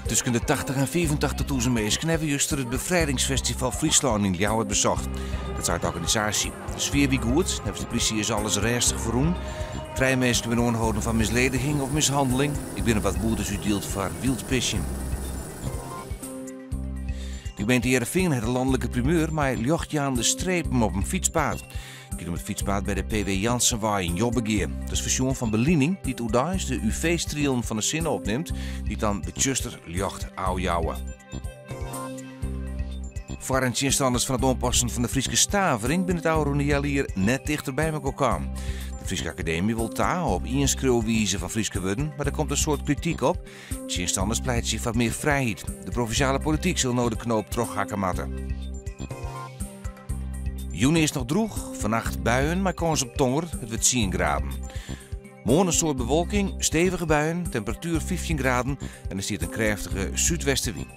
Tussen de 80 en 85.000 mensen hebben juist het bevrijdingsfestival Friesland in Ljouwert bezocht. Dat is uit de organisatie. De sfeer wie goed, de politie is alles restig verroen. 3 mensen werden aangehouden van mislediging of mishandeling. Ik ben er wat boetes uitdeeld voor wildpissen. De gemeente Heerenveen heeft een landelijke primeur, maar ljocht aan de strepen op een fietspad. Ik heb het fietspad bij de PW Jansenwaai in Jobbegeer. Dat is version van Beliening, die toedags de UV-strielen van de zinnen opneemt, die dan betjuster ljocht oujouwen. Voor en tjenstanders van het onpassen van de Frieske Stavering binnen het oude Roniel hier net dichter bij elkaar kwam. De Friese Academie wil daar op inschreeuwwijze van Frieske worden, maar er komt een soort kritiek op. Tjenstanders pleit zich voor meer vrijheid. De provinciale politiek zal nou de knoop terughakken matten. Juni is nog droeg, vannacht buien, maar kans op tonger, het wordt 10 graden. Morgen een soort bewolking, stevige buien, temperatuur 15 graden en er zit een krachtige zuidwestenwind.